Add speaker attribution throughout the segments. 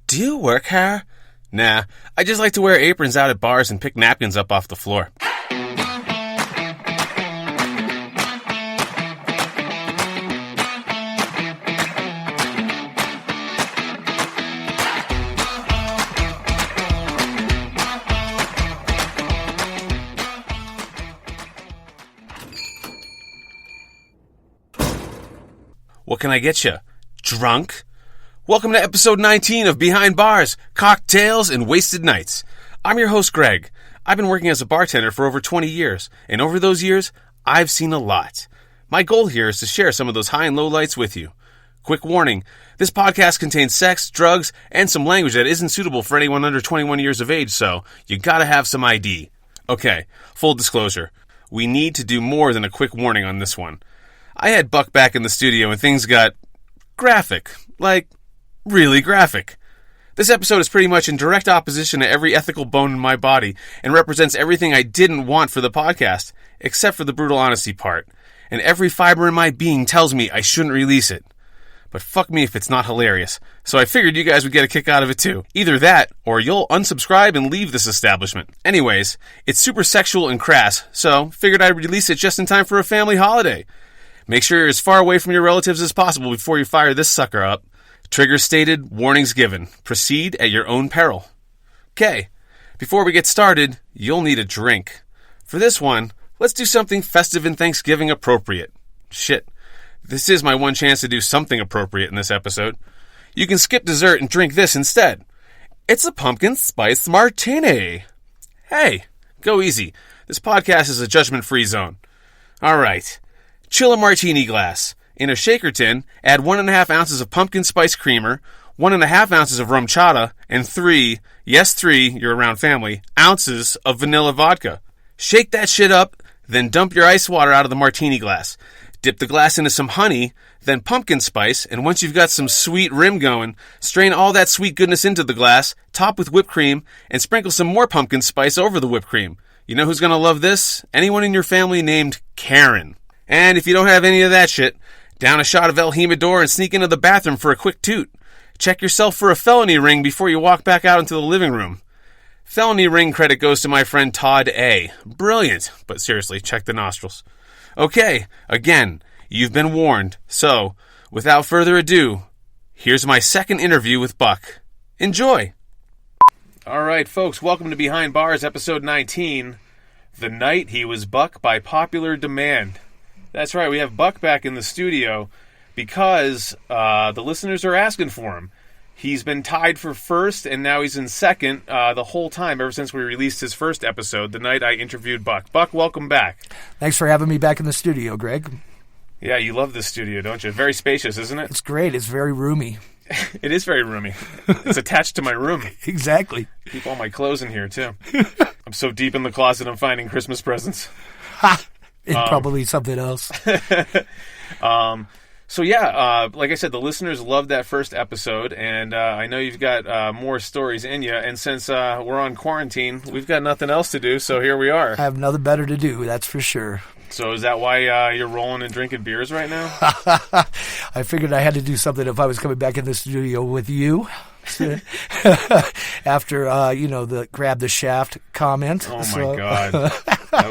Speaker 1: Do you work here? Nah, I just like to wear aprons out at bars and pick napkins up off the floor. What can I get you? Drunk? Welcome to episode 19 of Behind Bars, Cocktails, and Wasted Nights. I'm your host, Greg. I've been working as a bartender for over 20 years, and over those years, I've seen a lot. My goal here is to share some of those high and low lights with you. Quick warning, this podcast contains sex, drugs, and some language that isn't suitable for anyone under 21 years of age, so you gotta have some ID. Okay, full disclosure, we need to do more than a quick warning on this one. I had Buck back in the studio and things got graphic, like really graphic. This episode is pretty much in direct opposition to every ethical bone in my body and represents everything I didn't want for the podcast, except for the brutal honesty part. And every fiber in my being tells me I shouldn't release it. But fuck me if it's not hilarious. So I figured you guys would get a kick out of it too. Either that, or you'll unsubscribe and leave this establishment. Anyways, it's super sexual and crass, so figured I'd release it just in time for a family holiday. Make sure you're as far away from your relatives as possible before you fire this sucker up. Triggers stated, warnings given. Proceed at your own peril. Okay, before we get started, you'll need a drink. For this one, let's do something festive and Thanksgiving appropriate. Shit, this is my one chance to do something appropriate in this episode. You can skip dessert and drink this instead. It's a pumpkin spice martini. Hey, go easy. This podcast is a judgment-free zone. All right. Chill a martini glass. In a shaker tin, add 1.5 ounces of pumpkin spice creamer, 1.5 ounces of raunchy, and 3, you're around family, ounces of vanilla vodka. Shake that shit up, then dump your ice water out of the martini glass. Dip the glass into some honey, then pumpkin spice, and once you've got some sweet rim going, strain all that sweet goodness into the glass, top with whipped cream, and sprinkle some more pumpkin spice over the whipped cream. You know who's gonna love this? Anyone in your family named Karen. And if you don't have any of that shit, down a shot of El Jimador and sneak into the bathroom for a quick toot. Check yourself for a felony ring before you walk back out into the living room. Felony ring credit goes to my friend Todd A. Brilliant, but seriously, check the nostrils. Okay, again, you've been warned. So, without further ado, here's my second interview with Buck. Enjoy! Alright, folks, welcome to Behind Bars, episode 19. The Night He Was Buck by Popular Demand. That's right, we have Buck back in the studio because the listeners are asking for him. He's been tied for first, and now he's in second the whole time, ever since we released his first episode, the night I interviewed Buck. Buck, welcome back.
Speaker 2: Thanks for having me back in the studio, Greg.
Speaker 1: Yeah, you love this studio, don't you? Very spacious, isn't it?
Speaker 2: It's great. It's very roomy.
Speaker 1: It is very roomy. It's attached to my room.
Speaker 2: Exactly.
Speaker 1: Keep all my clothes in here, too. I'm so deep in the closet, I'm finding Christmas presents.
Speaker 2: Ha! And probably something else.
Speaker 1: So yeah, like I said, the listeners loved that first episode, and I know you've got more stories in you, and since we're on quarantine, we've got nothing else to do, so here we are.
Speaker 2: I have nothing better to do, that's for sure.
Speaker 1: So is that why you're rolling and drinking beers right now?
Speaker 2: I figured I had to do something if I was coming back in the studio with you. After, the grab the shaft comment.
Speaker 1: Oh, my God. That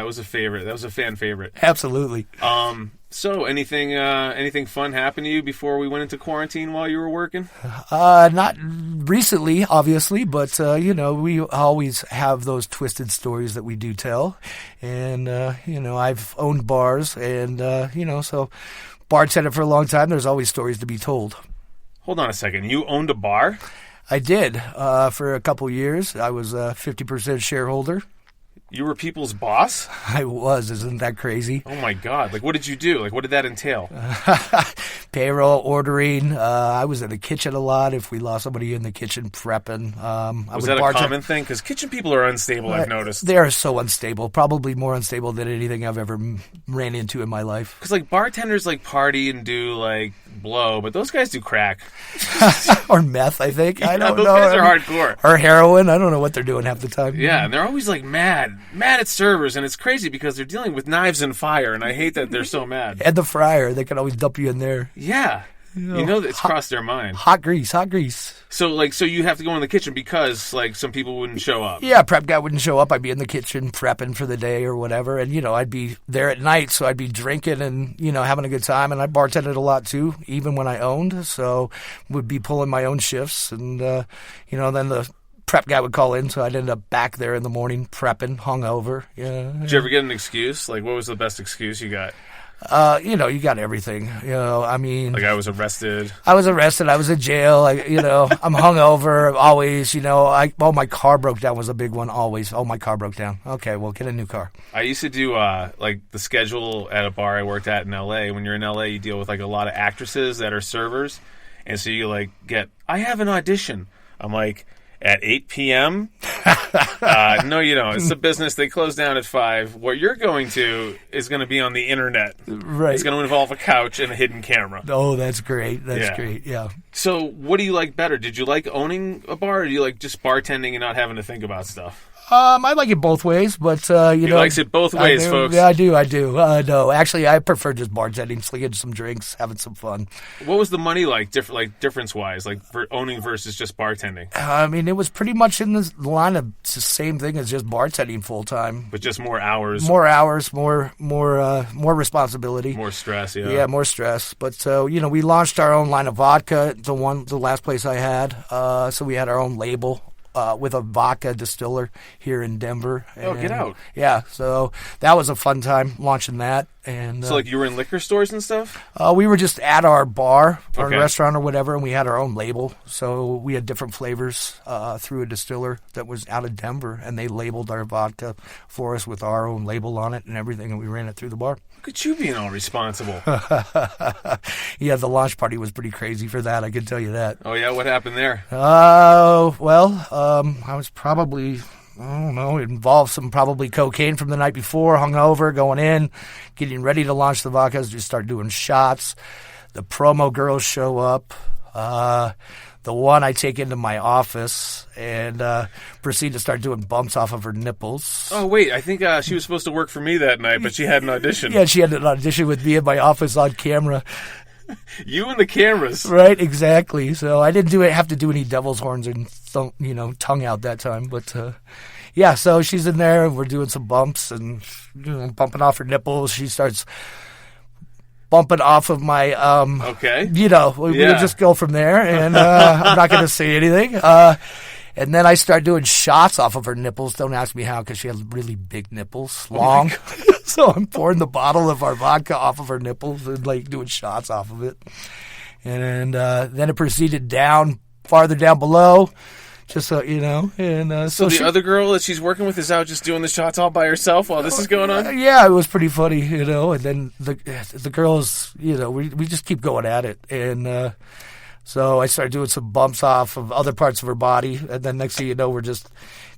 Speaker 1: was a favorite. That was a fan favorite.
Speaker 2: Absolutely.
Speaker 1: So anything fun happened to you before we went into quarantine while you were working?
Speaker 2: Not recently, obviously, but, we always have those twisted stories that we do tell. And, I've owned bars and, so bartender for a long time. There's always stories to be told.
Speaker 1: Hold on a second. You owned a bar?
Speaker 2: I did. For a couple years. I was a 50% shareholder.
Speaker 1: You were people's boss?
Speaker 2: I was. Isn't that crazy?
Speaker 1: Oh, my God. Like, what did you do? Like, what did that entail?
Speaker 2: Payroll, ordering. I was in the kitchen a lot. If we lost somebody in the kitchen, prepping.
Speaker 1: Was that a common thing? Because kitchen people are unstable, I've noticed.
Speaker 2: They are so unstable. Probably more unstable than anything I've ever ran into in my life.
Speaker 1: Because, bartenders, party and do, blow, but those guys do crack.
Speaker 2: Or meth, I think. I don't
Speaker 1: know.
Speaker 2: Those
Speaker 1: guys are hardcore.
Speaker 2: Or heroin. I don't know what they're doing half the time.
Speaker 1: Yeah, and they're always, mad at servers, and it's crazy because they're dealing with knives and fire, and I hate that they're so mad.
Speaker 2: And the fryer. They can always dump you in there.
Speaker 1: Yeah. You know that it's crossed their mind.
Speaker 2: Hot grease.
Speaker 1: So you have to go in the kitchen because like some people wouldn't show up.
Speaker 2: Yeah, prep guy wouldn't show up. I'd be in the kitchen prepping for the day or whatever, and I'd be there at night, so I'd be drinking and having a good time. And I bartended a lot too, even when I owned. So would be pulling my own shifts, and then the prep guy would call in, so I'd end up back there in the morning prepping, hungover. Yeah.
Speaker 1: Did you ever get an excuse? Like, what was the best excuse you got?
Speaker 2: You got everything. I mean,
Speaker 1: like I was arrested.
Speaker 2: I was in jail. I'm hungover always. My car broke down was a big one always. Oh, my car broke down. Okay, well, get a new car.
Speaker 1: I used to do like the schedule at a bar I worked at in L.A. When you're in L.A., you deal with like a lot of actresses that are servers, and so you like I have an audition. I'm like, at 8 p.m.? No, you don't. It's a business. They close down at 5. What you're going to is going to be on the internet.
Speaker 2: Right.
Speaker 1: It's going to involve a couch and a hidden camera.
Speaker 2: Oh, that's great. That's great. Yeah.
Speaker 1: So what do you like better? Did you like owning a bar, or do you like just bartending and not having to think about stuff?
Speaker 2: I like it both ways, but
Speaker 1: He likes it both ways, folks.
Speaker 2: Yeah, I do. No, actually, I prefer just bartending, slinging some drinks, having some fun.
Speaker 1: What was the money like, difference-wise, like for owning versus just bartending?
Speaker 2: I mean, it was pretty much in the line of the same thing as just bartending full time,
Speaker 1: but just more hours.
Speaker 2: More responsibility,
Speaker 1: more stress. Yeah,
Speaker 2: yeah, more stress. But we launched our own line of vodka. The last place I had, so we had our own label. With a vodka distiller here in Denver.
Speaker 1: Oh, get out.
Speaker 2: Yeah, so that was a fun time launching that. And
Speaker 1: so, like, you were in liquor stores and stuff?
Speaker 2: We were just at our bar or restaurant or whatever, and we had our own label. So we had different flavors through a distiller that was out of Denver, and they labeled our vodka for us with our own label on it and everything, and we ran it through the bar.
Speaker 1: Look at you being all responsible.
Speaker 2: Yeah, the launch party was pretty crazy for that, I can tell you that.
Speaker 1: Oh, yeah? What happened there?
Speaker 2: I was probably, I don't know, it involved some probably cocaine from the night before, hungover, going in, getting ready to launch the vodkas, just start doing shots. The promo girls show up. The one I take into my office and proceed to start doing bumps off of her nipples.
Speaker 1: Oh, wait, I think she was supposed to work for me that night, but she had an audition.
Speaker 2: Yeah, she had an audition with me in my office on camera.
Speaker 1: You and the cameras.
Speaker 2: Right, exactly. So I didn't have to do any devil's horns and tongue out that time. But yeah, so she's in there and we're doing some bumps and bumping off her nipples. She starts bumping off of my
Speaker 1: okay.
Speaker 2: We just go from there, and I'm not going to say anything. And then I start doing shots off of her nipples. Don't ask me how, because she has really big nipples, long. So I'm pouring the bottle of our vodka off of her nipples and like doing shots off of it. And then it proceeded farther down below, just so you know. And
Speaker 1: so the other girl that she's working with is out just doing the shots all by herself while this is going on?
Speaker 2: Yeah, it was pretty funny, And then the girls, we just keep going at it. And so I started doing some bumps off of other parts of her body, and then next thing you know, we're just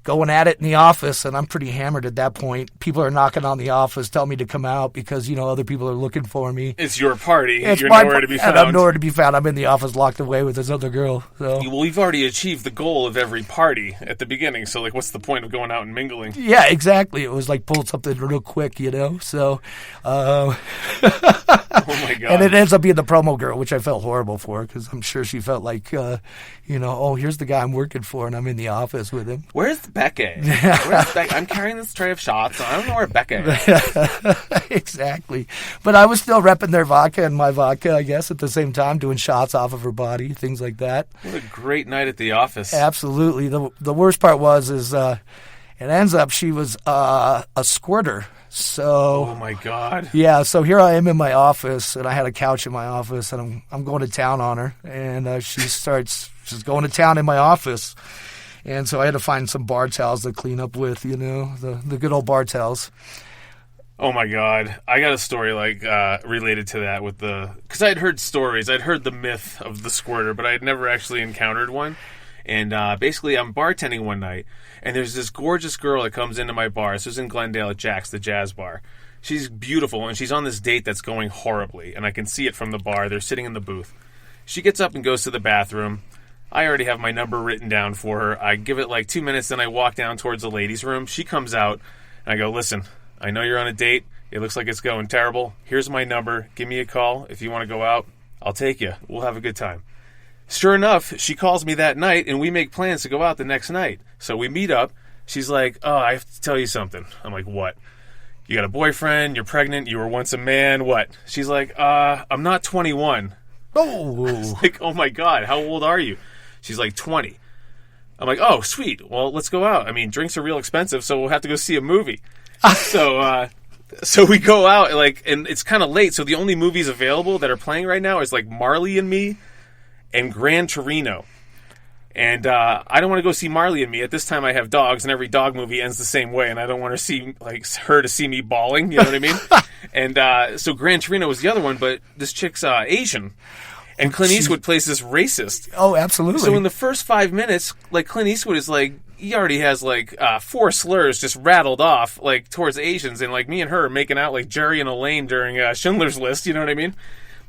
Speaker 2: going at it in the office, and I'm pretty hammered at that point. People are knocking on the office, telling me to come out because, other people are looking for me.
Speaker 1: It's your party. You're nowhere to be found.
Speaker 2: And I'm nowhere to be found. I'm in the office locked away with this other girl. So.
Speaker 1: Well, we've already achieved the goal of every party at the beginning, so, what's the point of going out and mingling?
Speaker 2: Yeah, exactly. It was like pulling something real quick, So,
Speaker 1: oh, my God.
Speaker 2: And it ends up being the promo girl, which I felt horrible for because I'm sure she felt like, here's the guy I'm working for, and I'm in the office with him.
Speaker 1: Where's Becca? Where's Becca? I'm carrying this tray of shots. I don't know where Becca is.
Speaker 2: Exactly. But I was still repping their vodka and my vodka, I guess, at the same time, doing shots off of her body, things like that.
Speaker 1: What a great night at the office.
Speaker 2: Absolutely. The worst part is it ends up she was a squirter. So,
Speaker 1: oh my God.
Speaker 2: Yeah, so here I am in my office, and I had a couch in my office, and I'm going to town on her, and she's going to town in my office. And so I had to find some bar towels to clean up with, the good old bar towels.
Speaker 1: Oh my God. I got a story related to that because I'd heard stories. I'd heard the myth of the squirter, but I had never actually encountered one. And basically I'm bartending one night, and there's this gorgeous girl that comes into my bar. This was in Glendale at Jack's, the jazz bar. She's beautiful, and she's on this date that's going horribly, and I can see it from the bar. They're sitting in the booth. She gets up and goes to the bathroom. I already have my number written down for her. I give it 2 minutes, then I walk down towards the ladies' room. She comes out, and I go, listen, I know you're on a date. It looks like it's going terrible. Here's my number. Give me a call if you want to go out. I'll take you. We'll have a good time. Sure enough, she calls me that night, and we make plans to go out the next night. So we meet up. She's like, oh, I have to tell you something. I'm like, what? You got a boyfriend, you're pregnant, you were once a man, what? She's like, I'm not 21.
Speaker 2: Oh.
Speaker 1: I was like, oh my God, how old are you? She's like, 20. I'm like, oh, sweet. Well, let's go out. I mean, drinks are real expensive, so we'll have to go see a movie. So we go out, and it's kind of late, so the only movies available that are playing right now is like Marley and Me and Gran Torino. And I don't want to go see Marley and Me. At this time, I have dogs, and every dog movie ends the same way, and I don't want to see her to see me bawling. You know what I mean? And so Gran Torino was the other one, but this chick's Asian, and Clint Eastwood plays this racist.
Speaker 2: Oh, absolutely.
Speaker 1: So in the first 5 minutes, Clint Eastwood is he already has 4 slurs just rattled off towards Asians, and me and her are making out like Jerry and Elaine during Schindler's List. You know what I mean?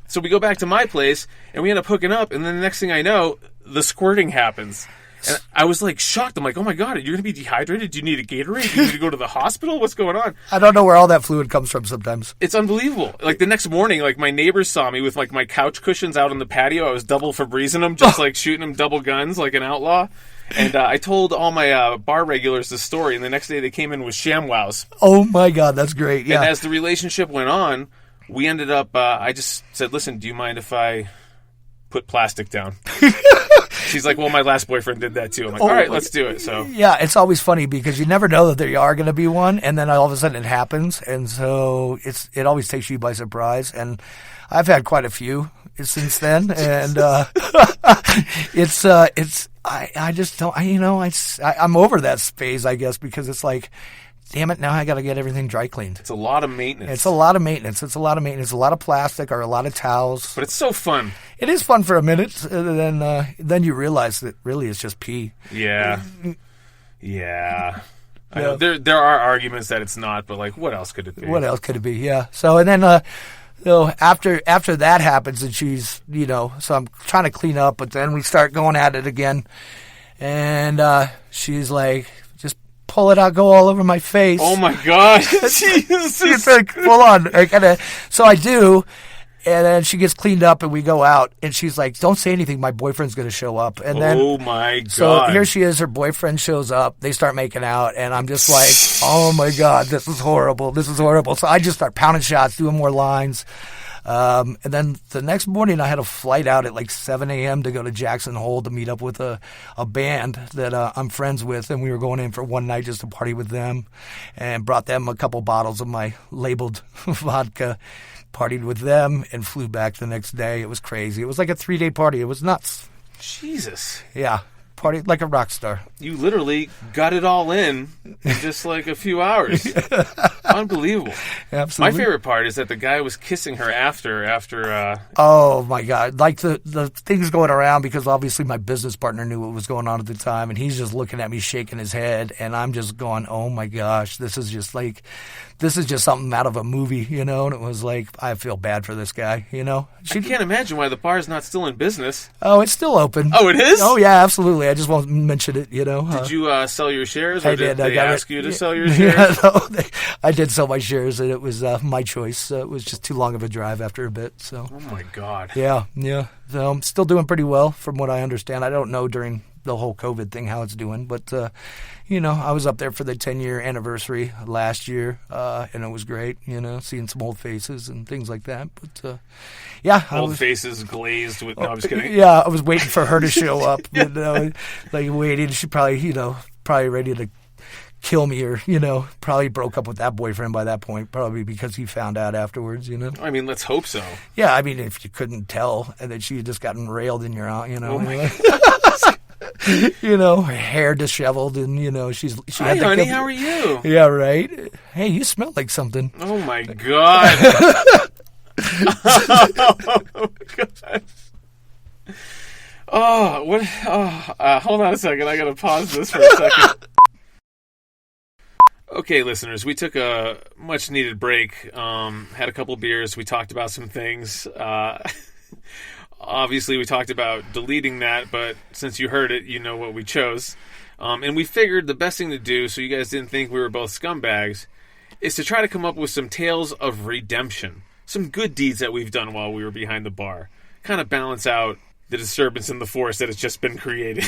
Speaker 1: So we go back to my place, and we end up hooking up, and then the next thing I know, the squirting happens. And I was shocked. I'm like, oh my God, you're going to be dehydrated? Do you need a Gatorade? Do you need to go to the hospital? What's going on?
Speaker 2: I don't know where all that fluid comes from sometimes.
Speaker 1: It's unbelievable. The next morning, my neighbors saw me with my couch cushions out on the patio. I was double Febrezing them, just shooting them double guns like an outlaw. And I told all my bar regulars this story, and the next day they came in with ShamWows.
Speaker 2: Oh my God, that's great. Yeah.
Speaker 1: And as the relationship went on, we ended up, I just said, listen, do you mind if I put plastic down? She's like, well, my last boyfriend did that too. I'm like, all right, let's do it. So
Speaker 2: yeah, it's always funny because you never know that there are going to be one, and then all of a sudden it happens, and so it always takes you by surprise. And I've had quite a few since then, and I just don't, I'm over that phase, I guess, because it's like, damn it, now I got to get everything dry cleaned.
Speaker 1: It's a lot of maintenance.
Speaker 2: It's a lot of maintenance. A lot of plastic or a lot of towels.
Speaker 1: But it's so fun.
Speaker 2: It is fun for a minute, then you realize that really it's just pee.
Speaker 1: Yeah. Yeah. I know. There are arguments that it's not, but what else could it be?
Speaker 2: What else could it be? Yeah. So and then after that happens, and she's so I'm trying to clean up, but then we start going at it again, and she's like, pull it out, go all over my face.
Speaker 1: Oh my God. Jesus.
Speaker 2: She's full on. So I do, and then she gets cleaned up, and we go out, and she's like, don't say anything, my boyfriend's going to show up. And then,
Speaker 1: oh my God.
Speaker 2: So here she is, her boyfriend shows up, they start making out, and I'm just like, oh my God, this is horrible. So I just start pounding shots, doing more lines. And then the next morning, I had a flight out at 7 a.m. to go to Jackson Hole to meet up with a band that I'm friends with, and we were going in for one night just to party with them, and brought them a couple bottles of my labeled vodka, partied with them, and flew back the next day. It was crazy. It was like a 3-day party. It was nuts.
Speaker 1: Jesus.
Speaker 2: Yeah. Partied like a rock star.
Speaker 1: You literally got it all in just a few hours. Unbelievable.
Speaker 2: Absolutely.
Speaker 1: My favorite part is that the guy was kissing her after.
Speaker 2: Oh my God! The things going around, because obviously my business partner knew what was going on at the time, and he's just looking at me, shaking his head, and I'm just going, "Oh my gosh, this is just something out of a movie," And it was I feel bad for this guy,
Speaker 1: I can't imagine why the bar is not still in business.
Speaker 2: Oh, it's still open.
Speaker 1: Oh, it is?
Speaker 2: Oh yeah, absolutely. I just won't mention it,
Speaker 1: Did you sell your shares, or did they ask you to sell your shares?
Speaker 2: Yeah, no, I did sell my shares, and it was my choice. It was just too long of a drive after a bit. So.
Speaker 1: Oh my God.
Speaker 2: Yeah. So I'm still doing pretty well, from what I understand. I don't know during the whole COVID thing how it's doing, but I was up there for the 10-year anniversary last year, and it was great. Seeing some old faces and things like that. But yeah,
Speaker 1: faces glazed with. No, I'm just kidding.
Speaker 2: Yeah, I was waiting for her to show up. Waiting. She probably probably ready to kill me, or probably broke up with that boyfriend by that point, probably because he found out afterwards.
Speaker 1: I mean, let's hope so.
Speaker 2: Yeah, I mean, if you couldn't tell, and that she had just gotten railed in your out,
Speaker 1: Oh my
Speaker 2: her hair disheveled, and she
Speaker 1: Hi,
Speaker 2: had
Speaker 1: honey, how are you?
Speaker 2: Yeah, right. Hey, you smell like something.
Speaker 1: Oh my God. Oh my God. Oh, what? Oh, hold on a second. I gotta pause this for a second. Okay, listeners, we took a much-needed break. Had a couple beers. We talked about some things. Obviously, we talked about deleting that, but since you heard it, you know what we chose. And we figured the best thing to do, so you guys didn't think we were both scumbags, is to try to come up with some tales of redemption. Some good deeds that we've done while we were behind the bar. kind of balance out the disturbance in the force that has just been created.